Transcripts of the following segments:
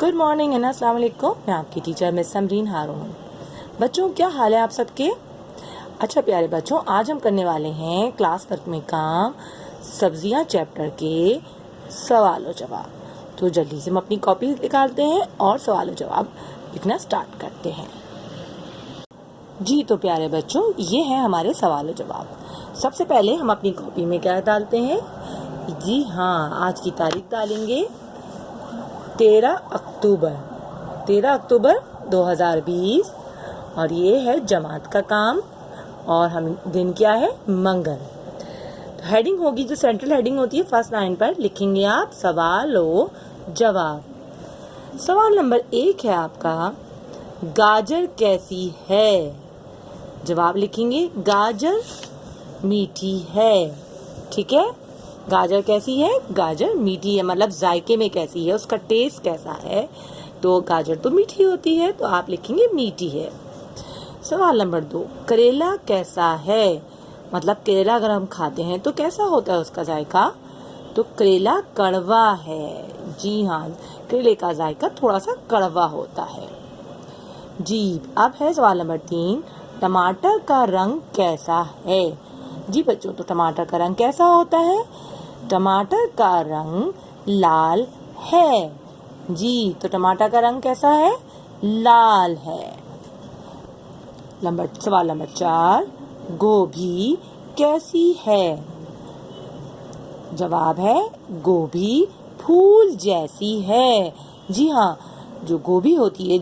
Good morning and अस्सलाम वालेकुम। मैं आपकी टीचर मिस समरीन हारून। बच्चों, क्या हाल है आप सबके? अच्छा प्यारे बच्चों, आज हम करने वाले हैं क्लास वर्क में काम सब्जियां चैप्टर के सवाल और जवाब। तो जल्दी से हम अपनी कॉपी निकालते हैं और सवाल और जवाब लिखना स्टार्ट करते हैं। जी तो प्यारे बच्चों, ये है हमारे सवाल और जवाब। सबसे पहले हम अपनी कॉपी में क्या डालते हैं? जी हाँ, आज की तारीख डालेंगे 13 अक्टूबर 2020 और ये है जमात का काम और हम दिन क्या है? मंगल। तो हेडिंग होगी, जो सेंट्रल हेडिंग होती है फर्स्ट लाइन पर लिखेंगे आप सवाल और जवाब। सवाल नंबर 1 है आपका, गाजर कैसी है? जवाब लिखेंगे गाजर मीठी है। ठीक है, गाजर कैसी है? गाजर मीठी है, मतलब जायके में कैसी है, उसका टेस्ट कैसा है। तो गाजर तो मीठी होती है, तो आप लिखेंगे मीठी है। सवाल नंबर 2, करेला कैसा है? मतलब करेला अगर हम खाते हैं तो कैसा होता है उसका जायका? तो करेला कड़वा है। जी हाँ, करेले का जायका थोड़ा सा कड़वा होता है। जी, अब है सवाल नंबर 3, टमाटर का रंग कैसा है? जी बच्चों, तो टमाटर का रंग कैसा होता है? टमाटर का रंग लाल है। जी, तो टमाटर का रंग कैसा है? लाल है। सवाल नंबर 4, गोभी कैसी है? जवाब है गोभी फूल जैसी है। जी हाँ, जो गोभी होती है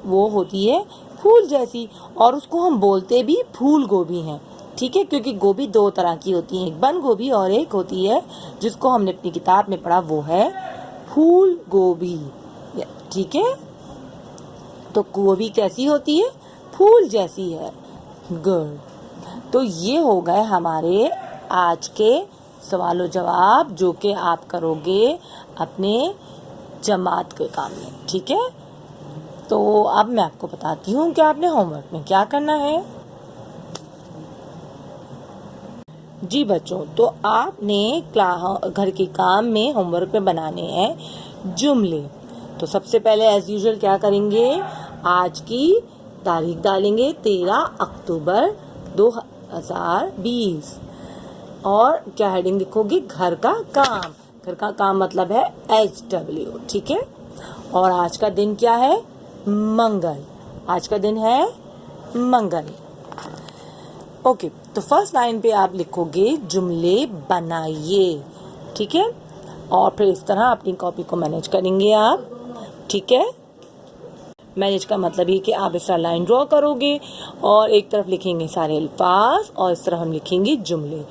वो होती है फूल जैसी, और उसको हम बोलते भी फूल गोभी हैं। ठीक है, क्योंकि गोभी 2 तरह की होती है, एक बंद गोभी और एक होती है जिसको हमने अपनी किताब में पढ़ा, वो है फूल गोभी। ठीक है, तो गोभी कैसी होती है? फूल जैसी है। गुड। तो ये हो गए हमारे आज के सवालों जवाब, जो कि आप करोगे अपने जमात के काम में। ठीक है, तो अब मैं आपको बताती हूँ कि आपने होमवर्क में क्या करना है। जी बच्चों, तो आपने घर के काम में होमवर्क में बनाने हैं जुमले। तो सबसे पहले एज यूजुअल क्या करेंगे? आज की तारीख डालेंगे 13 अक्टूबर 2020 और क्या हेडिंग लिखोगे? घर का काम। घर का काम मतलब है HW। ठीक है, और आज का दिन क्या है? मंगल। आज का दिन है मंगल। ओके, तो फर्स्ट लाइन पे आप लिखोगे जुमले बनाइए। ठीक है, और फिर इस तरह अपनी कॉपी को मैनेज करेंगे आप। ठीक है, मैनेज का मतलब ये कि आप इस तरह लाइन ड्रॉ करोगे और एक तरफ लिखेंगे सारे अल्फाज और इस तरफ हम लिखेंगे जुमले।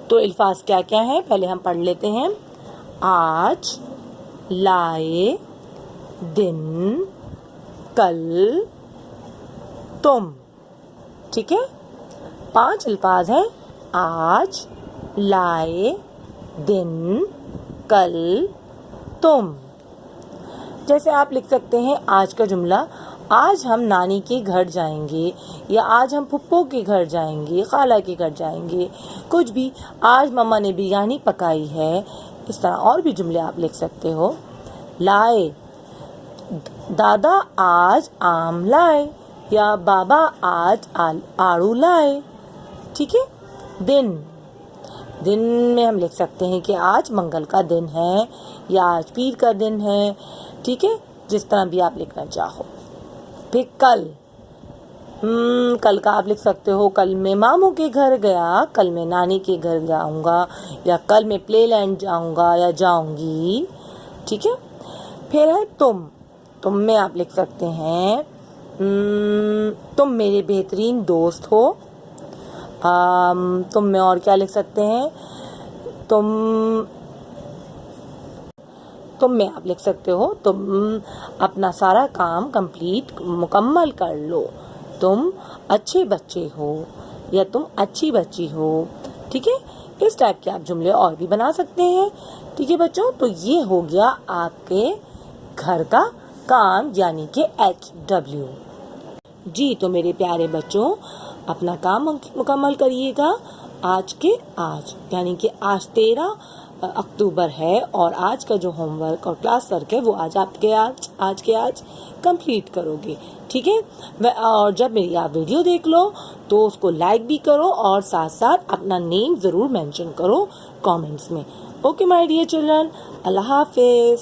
तो अल्फाज क्या क्या है पहले हम पढ़ लेते हैं। आज, लाए, दिन, कल, तुम। ठीक है, 5 अल्फाज हैं। आज, लाए, दिन, कल, तुम। जैसे आप लिख सकते हैं आज का जुमला, आज हम नानी के घर जाएंगे, या आज हम फुप्पो के घर जाएंगे, खाला के घर जाएंगे, कुछ भी। आज मम्मा ने बिरयानी पकाई है। इस तरह और भी जुमले आप लिख सकते हो। लाए, दादा आज आम लाए, या बाबा आज आड़ू लाए। ठीक है, दिन में हम लिख सकते हैं कि आज मंगल का दिन है या आज पीर का दिन है। ठीक है, जिस तरह भी आप लिखना चाहो। फिर कल का आप लिख सकते हो, कल मैं मामू के घर गया, कल मैं नानी के घर जाऊंगा, या कल मैं प्लेलैंड जाऊंगा या जाऊंगी। ठीक है, फिर है तुम में आप लिख सकते हैं तुम मेरे बेहतरीन दोस्त हो। तुम में और क्या लिख सकते हैं? तुम में आप लिख सकते हो तुम अपना सारा काम मुकम्मल कर लो। तुम अच्छे बच्चे हो या तुम अच्छी बच्ची हो। ठीक है, इस टाइप के आप जुमले और भी बना सकते हैं। ठीक है बच्चों, तो ये हो गया आपके घर का काम यानी कि HW। जी तो मेरे प्यारे बच्चों, अपना काम मुकम्मल करिएगा आज यानी कि आज 13 अक्टूबर है और आज का जो होमवर्क और क्लास वर्क है वो आज कंप्लीट करोगे, ठीक है। और जब मेरी आप वीडियो देख लो तो उसको लाइक भी करो और साथ साथ अपना नेम ज़रूर मेंशन करो कमेंट्स में। ओके माय डियर चिल्ड्रन, अल्लाह हाफिज़।